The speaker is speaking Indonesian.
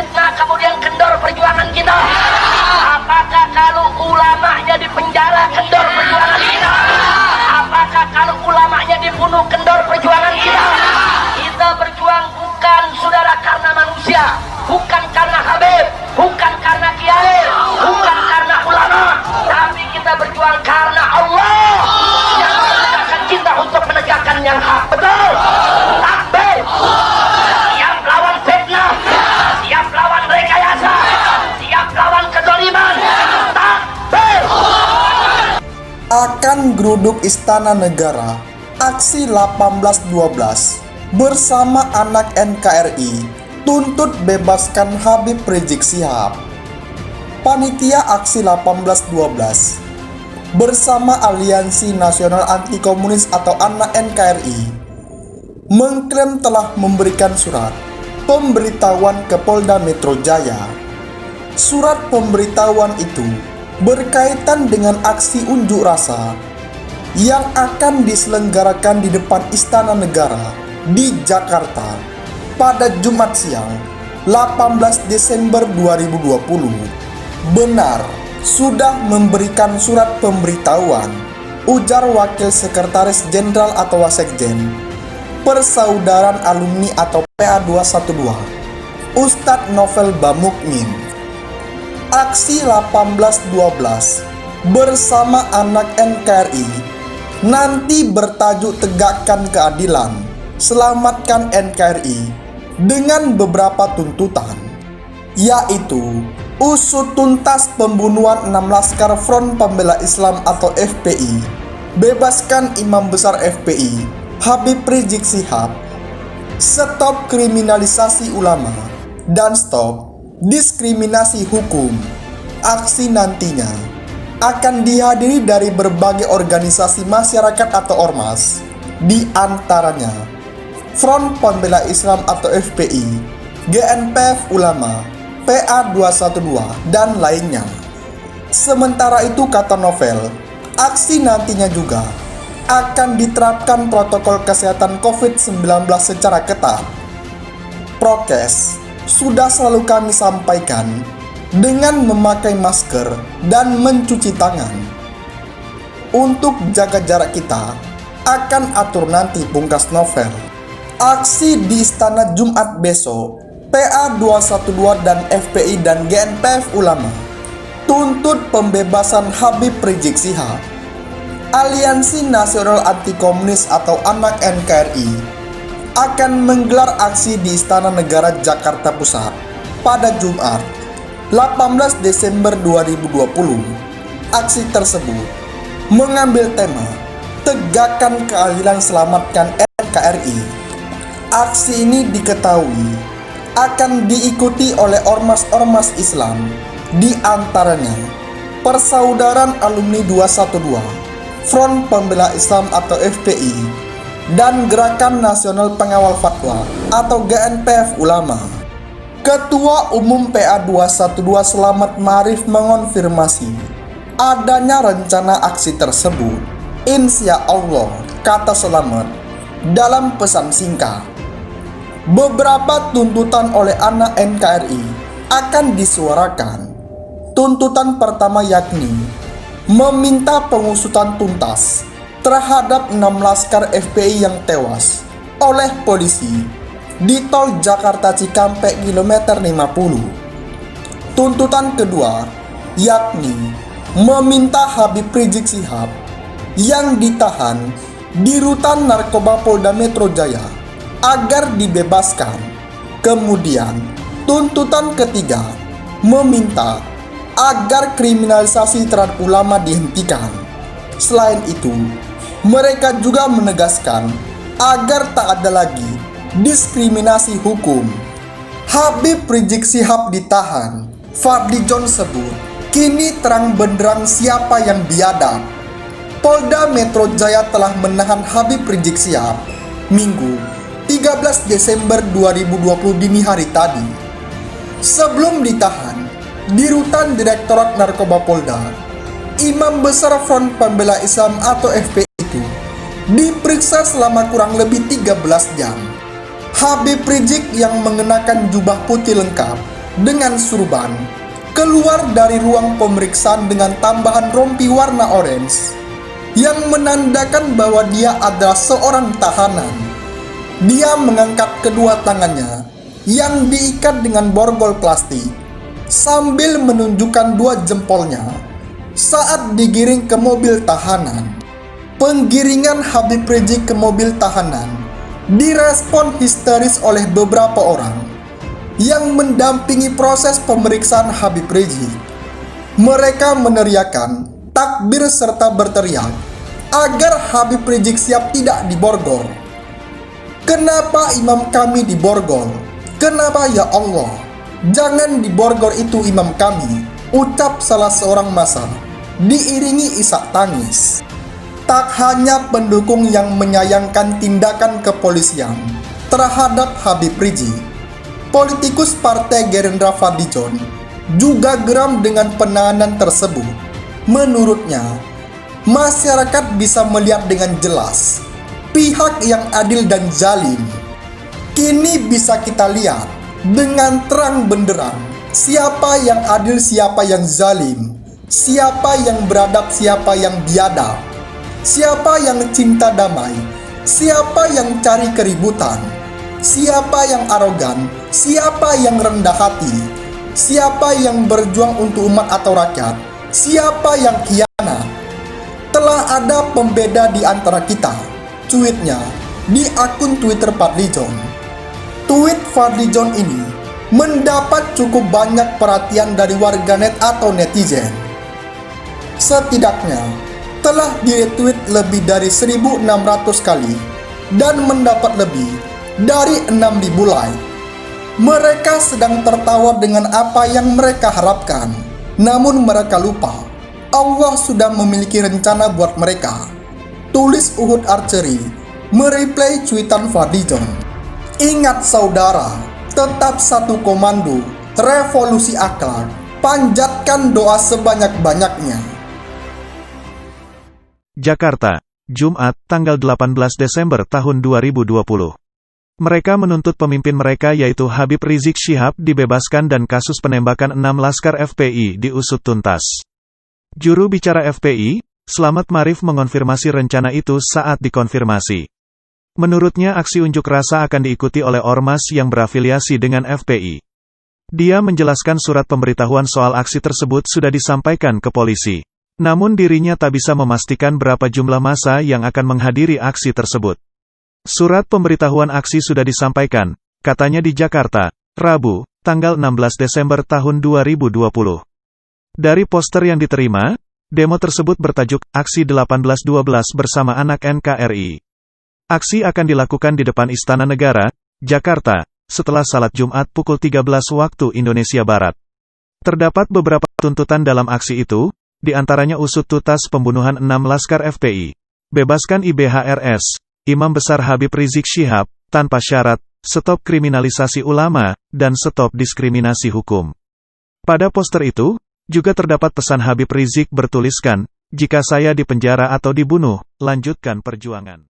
fitnah kemudian kendor perjuangan kita? Apakah kalau ulamanya dipenjara kendor perjuangan kita? Apakah kalau ulamanya dibunuh kendor perjuangan kita? Kita berjuang bukan saudara karena manusia, bukan karena Habib, bukan karena kiai, bukan karena ulama, tapi kita berjuang karena Allah yang menegakkan cinta untuk menegakkan yang hak. Betul? Takbir! Siap lawan fitnah, siap lawan rekayasa, siap lawan kezaliman. Takbir! Akan geruduk Istana Negara, aksi 1812 bersama anak NKRI tuntut bebaskan Habib Rizik Syihab. Panitia aksi 1812 bersama Aliansi Nasional Anti Komunis atau anak NKRI mengklaim telah memberikan surat pemberitahuan ke Polda Metro Jaya. Surat pemberitahuan itu berkaitan dengan aksi unjuk rasa yang akan diselenggarakan di depan Istana Negara di Jakarta pada Jumat siang 18 Desember 2020. Benar, sudah memberikan surat pemberitahuan, ujar Wakil Sekretaris Jenderal atau Wasekjen Persaudaraan Alumni atau PA212, Ustadz Novel Bamukmin. Aksi 1812 bersama anak NKRI nanti bertajuk Tegakkan Keadilan, Selamatkan NKRI dengan beberapa tuntutan, yaitu usut tuntas pembunuhan 6 Laskar Front Pembela Islam atau FPI, bebaskan Imam Besar FPI Habib Rizik Syihab, stop kriminalisasi ulama, dan stop diskriminasi hukum. Aksi nantinya akan dihadiri dari berbagai organisasi masyarakat atau ormas, di antaranya Front Pembela Islam atau FPI, GNPF Ulama, PA212, dan lainnya. Sementara itu, kata Novel, aksi nantinya juga akan diterapkan protokol kesehatan COVID-19 secara ketat. Prokes sudah selalu kami sampaikan dengan memakai masker dan mencuci tangan. Untuk jaga jarak kita akan atur nanti, pungkas Novel. Aksi di Istana Jumat besok, PA212 dan FPI dan GNPF Ulama tuntut pembebasan Habib Rizik Syihab. Aliansi Nasional Anti Komunis atau anak NKRI akan menggelar aksi di Istana Negara Jakarta Pusat pada Jumat 18 Desember 2020. Aksi tersebut mengambil tema Tegakkan Keadilan, Selamatkan NKRI. Aksi ini diketahui akan diikuti oleh ormas-ormas Islam, di antaranya Persaudaraan Alumni 212, Front Pembela Islam atau FPI, dan Gerakan Nasional Pengawal Fatwa atau GNPF Ulama. Ketua Umum PA212 Selamat Ma'arif mengonfirmasi adanya rencana aksi tersebut. Insya Allah, kata Selamat dalam pesan singkat. Beberapa tuntutan oleh anak NKRI akan disuarakan. Tuntutan pertama yakni meminta pengusutan tuntas terhadap 6 Laskar FPI yang tewas oleh polisi di tol Jakarta Cikampek kilometer 50. Tuntutan kedua yakni meminta Habib Rizik Syihab yang ditahan di rutan narkoba Polda Metro Jaya agar dibebaskan. Kemudian, tuntutan ketiga meminta agar kriminalisasi terhadap ulama dihentikan. Selain itu, mereka juga menegaskan agar tak ada lagi diskriminasi hukum. Habib Rizik Syihab ditahan. Fadlizon sebut, kini terang benderang siapa yang biadab. Polda Metro Jaya telah menahan Habib Rizik Syihab Minggu 13 Desember 2020 dini hari tadi. Sebelum ditahan di rutan Direktorat Narkoba Polda, Imam Besar Front Pembela Islam atau FPI itu diperiksa selama kurang lebih 13 jam. Habib Rizik yang mengenakan jubah putih lengkap dengan surban keluar dari ruang pemeriksaan dengan tambahan rompi warna orange yang menandakan bahwa dia adalah seorang tahanan. Dia mengangkat kedua tangannya yang diikat dengan borgol plastik sambil menunjukkan dua jempolnya saat digiring ke mobil tahanan. Penggiringan Habib Rizik ke mobil tahanan direspon histeris oleh beberapa orang yang mendampingi proses pemeriksaan Habib Rizik. Mereka meneriakkan takbir serta berteriak agar Habib Rizik Syihab tidak diborgol. Kenapa imam kami diborgol? Kenapa ya Allah? Jangan diborgol itu imam kami, ucap salah seorang massa, diiringi isak tangis. Tak hanya pendukung yang menyayangkan tindakan kepolisian terhadap Habib Rizik, politikus Partai Gerindra Fadlizon juga geram dengan penahanan tersebut. Menurutnya, masyarakat bisa melihat dengan jelas pihak yang adil dan zalim. Kini bisa kita lihat dengan terang benderang siapa yang adil, siapa yang zalim, siapa yang beradab, siapa yang biadab, siapa yang cinta damai, siapa yang cari keributan, siapa yang arogan, siapa yang rendah hati, siapa yang berjuang untuk umat atau rakyat, siapa yang khianat. Telah ada pembeda di antara kita, tweetnya di akun Twitter Fadlizon. Tweet Fadlizon ini mendapat cukup banyak perhatian dari warganet atau netizen. Setidaknya telah di-retweet lebih dari 1.600 kali dan mendapat lebih dari 6.000 like. Mereka sedang tertawa dengan apa yang mereka harapkan, namun mereka lupa Allah sudah memiliki rencana buat mereka. Tulis Uhud Archery mereply cuitan Fadlizon. Ingat saudara, tetap satu komando, revolusi akhlak, panjatkan doa sebanyak-banyaknya. Jakarta, Jumat, tanggal 18 Desember tahun 2020. Mereka menuntut pemimpin mereka yaitu Habib Rizik Syihab dibebaskan dan kasus penembakan 6 laskar FPI diusut tuntas. Juru bicara FPI, Slamet Marif mengonfirmasi rencana itu saat dikonfirmasi. Menurutnya aksi unjuk rasa akan diikuti oleh ormas yang berafiliasi dengan FPI. Dia menjelaskan surat pemberitahuan soal aksi tersebut sudah disampaikan ke polisi. Namun dirinya tak bisa memastikan berapa jumlah massa yang akan menghadiri aksi tersebut. Surat pemberitahuan aksi sudah disampaikan, katanya di Jakarta, Rabu, tanggal 16 Desember tahun 2020. Dari poster yang diterima, demo tersebut bertajuk Aksi 1812 bersama anak NKRI. Aksi akan dilakukan di depan Istana Negara, Jakarta, setelah salat Jumat pukul 13 waktu Indonesia Barat. Terdapat beberapa tuntutan dalam aksi itu, di antaranya usut tuntas pembunuhan 6 laskar FPI, bebaskan IBHRS, Imam Besar Habib Rizik Syihab, tanpa syarat, stop kriminalisasi ulama, dan stop diskriminasi hukum. Pada poster itu, juga terdapat pesan Habib Rizik bertuliskan, jika saya dipenjara atau dibunuh, lanjutkan perjuangan.